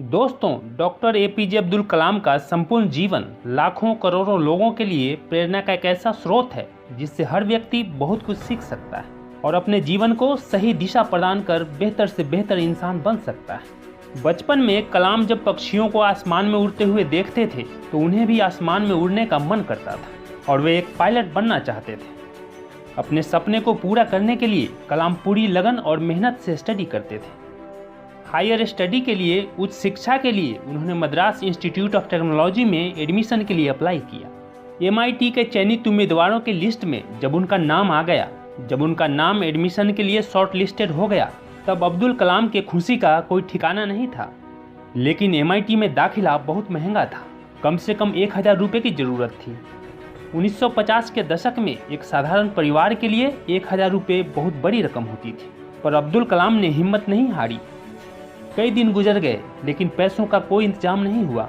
दोस्तों, doctor APJ Abdul Kalam का संपूर्ण जीवन लाखों करोड़ों लोगों के लिए प्रेरणा का एक ऐसा स्रोत है जिससे हर व्यक्ति बहुत कुछ सीख सकता है और अपने जीवन को सही दिशा प्रदान कर बेहतर से बेहतर इंसान बन सकता है। बचपन में कलाम जब पक्षियों को आसमान में उड़ते हुए देखते थे तो उन्हें भी आसमान में उड़ने का मन करता था और वे एक पायलट बनना चाहते थे। अपने सपने को पूरा करने के लिए कलाम पूरी लगन और मेहनत से स्टडी करते थे। हायर स्टडी के लिए, उच्च शिक्षा के लिए उन्होंने मद्रास इंस्टीट्यूट ऑफ टेक्नोलॉजी में एडमिशन के लिए अप्लाई किया। MIT के चयनित उम्मीदवारों के लिस्ट में जब उनका नाम आ गया, जब उनका नाम एडमिशन के लिए शॉर्ट लिस्टेड हो गया, तब अब्दुल कलाम के खुशी का कोई ठिकाना नहीं था। लेकिन MIT में दाखिला बहुत महंगा था, कम से कम 1000 रुपये की ज़रूरत थी। 1950 के दशक में एक साधारण परिवार के लिए 1000 रुपये बहुत बड़ी रकम होती थी, पर अब्दुल कलाम ने हिम्मत नहीं हारी। कई दिन गुजर गए लेकिन पैसों का कोई इंतजाम नहीं हुआ।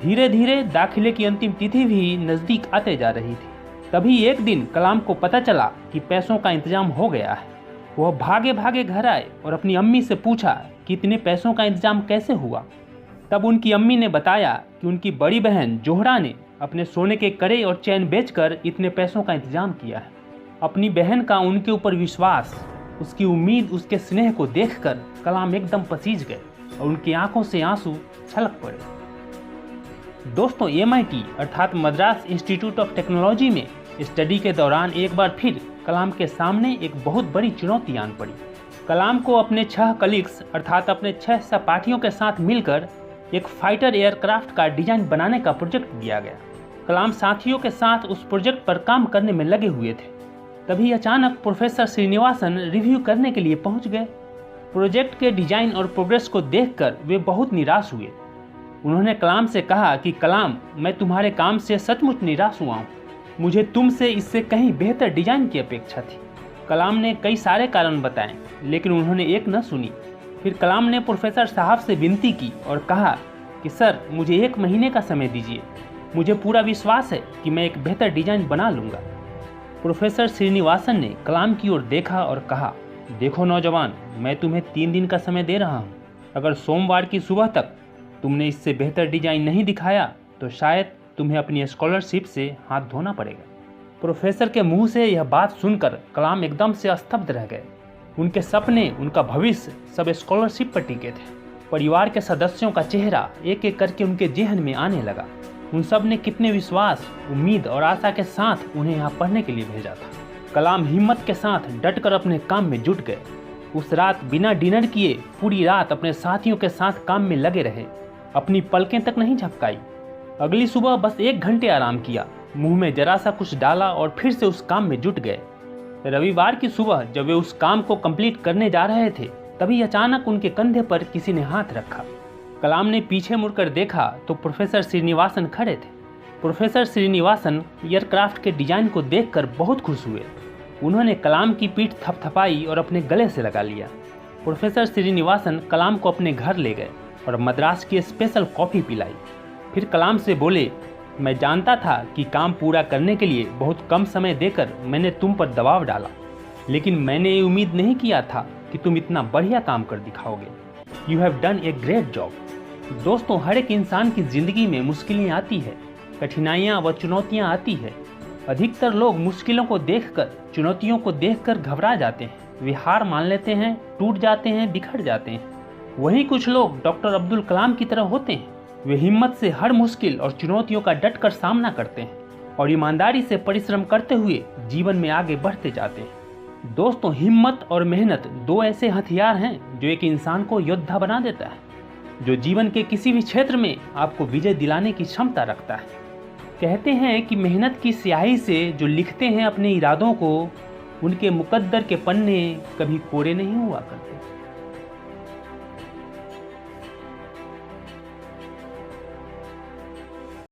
धीरे धीरे दाखिले की अंतिम तिथि भी नज़दीक आते जा रही थी। तभी एक दिन कलाम को पता चला कि पैसों का इंतजाम हो गया है। वह भागे भागे घर आए और अपनी अम्मी से पूछा कि इतने पैसों का इंतजाम कैसे हुआ। तब उनकी अम्मी ने बताया कि उनकी बड़ी बहन जोहरा ने अपने सोने के कड़े और चैन बेचकर इतने पैसों का इंतजाम किया है। अपनी बहन का उनके ऊपर विश्वास, उसकी उम्मीद, उसके स्नेह को देखकर कलाम एकदम पसीज गए और उनकी आंखों से आंसू छलक पड़े। दोस्तों, MIT अर्थात मद्रास इंस्टीट्यूट ऑफ टेक्नोलॉजी में स्टडी के दौरान एक बार फिर कलाम के सामने एक बहुत बड़ी चुनौती आन पड़ी। कलाम को अपने 6 कलीग्स अर्थात अपने 6 सहपाठियों के साथ मिलकर एक फाइटर एयरक्राफ्ट का डिजाइन बनाने का प्रोजेक्ट दिया गया। कलाम साथियों के साथ उस प्रोजेक्ट पर काम करने में लगे हुए थे। तभी अचानक प्रोफेसर श्रीनिवासन रिव्यू करने के लिए पहुंच गए। प्रोजेक्ट के डिजाइन और प्रोग्रेस को देखकर वे बहुत निराश हुए। उन्होंने कलाम से कहा कि कलाम, मैं तुम्हारे काम से सचमुच निराश हुआ हूँ। मुझे तुमसे इससे कहीं बेहतर डिजाइन की अपेक्षा थी। कलाम ने कई सारे कारण बताए लेकिन उन्होंने एक न सुनी। फिर कलाम ने प्रोफेसर साहब से विनती की और कहा कि सर, मुझे 1 महीने का समय दीजिए। मुझे पूरा विश्वास है कि मैं एक बेहतर डिजाइन बना लूँगा। प्रोफेसर श्रीनिवासन ने कलाम की ओर देखा और कहा, देखो नौजवान, मैं तुम्हें 3 दिन का समय दे रहा हूँ। अगर सोमवार की सुबह तक तुमने इससे बेहतर डिजाइन नहीं दिखाया तो शायद तुम्हें अपनी स्कॉलरशिप से हाथ धोना पड़ेगा। प्रोफेसर के मुंह से यह बात सुनकर कलाम एकदम से स्तब्ध रह गए। उनके सपने, उनका भविष्य सब स्कॉलरशिप पर टिके थे। परिवार के सदस्यों का चेहरा एक एक करके उनके जेहन में आने लगा। उन सब ने कितने विश्वास, उम्मीद और आशा के साथ उन्हें यहाँ पढ़ने के लिए भेजा था। कलाम हिम्मत के साथ डटकर अपने काम में जुट गए। उस रात बिना डिनर किए पूरी रात अपने साथियों के साथ काम में लगे रहे। अपनी पलकें तक नहीं झपकाई। अगली सुबह बस 1 घंटे आराम किया, मुंह में जरा सा कुछ डाला और फिर से उस काम में जुट गए। रविवार की सुबह जब वे उस काम को कंप्लीट करने जा रहे थे तभी अचानक उनके कंधे पर किसी ने हाथ रखा। कलाम ने पीछे मुड़कर देखा तो प्रोफेसर श्रीनिवासन खड़े थे। प्रोफेसर श्रीनिवासन एयरक्राफ्ट के डिजाइन को देखकर बहुत खुश हुए। उन्होंने कलाम की पीठ थपथपाई और अपने गले से लगा लिया। प्रोफेसर श्रीनिवासन कलाम को अपने घर ले गए और मद्रास की स्पेशल कॉफ़ी पिलाई। फिर कलाम से बोले, मैं जानता था कि काम पूरा करने के लिए बहुत कम समय देकर मैंने तुम पर दबाव डाला, लेकिन मैंने ये उम्मीद नहीं किया था कि तुम इतना बढ़िया काम कर दिखाओगे। You have done a great job. दोस्तों, हर एक इंसान की ज़िंदगी में मुश्किलें आती है, कठिनाइयाँ व चुनौतियाँ आती है। अधिकतर लोग मुश्किलों को देखकर, चुनौतियों को देखकर घबरा जाते हैं, वे हार मान लेते हैं, टूट जाते हैं, बिखर जाते हैं। वहीं कुछ लोग डॉक्टर अब्दुल कलाम की तरह होते हैं। वे हिम्मत से हर मुश्किल और चुनौतियों का डटकर सामना करते हैं और ईमानदारी से परिश्रम करते हुए जीवन में आगे बढ़ते जाते हैं। दोस्तों, हिम्मत और मेहनत 2 ऐसे हथियार हैं जो एक इंसान को योद्धा बना देता है, जो जीवन के किसी भी क्षेत्र में आपको विजय दिलाने की क्षमता रखता है। कहते हैं कि मेहनत की स्याही से जो लिखते हैं अपने इरादों को, उनके मुकद्दर के पन्ने कभी कोरे नहीं हुआ करते।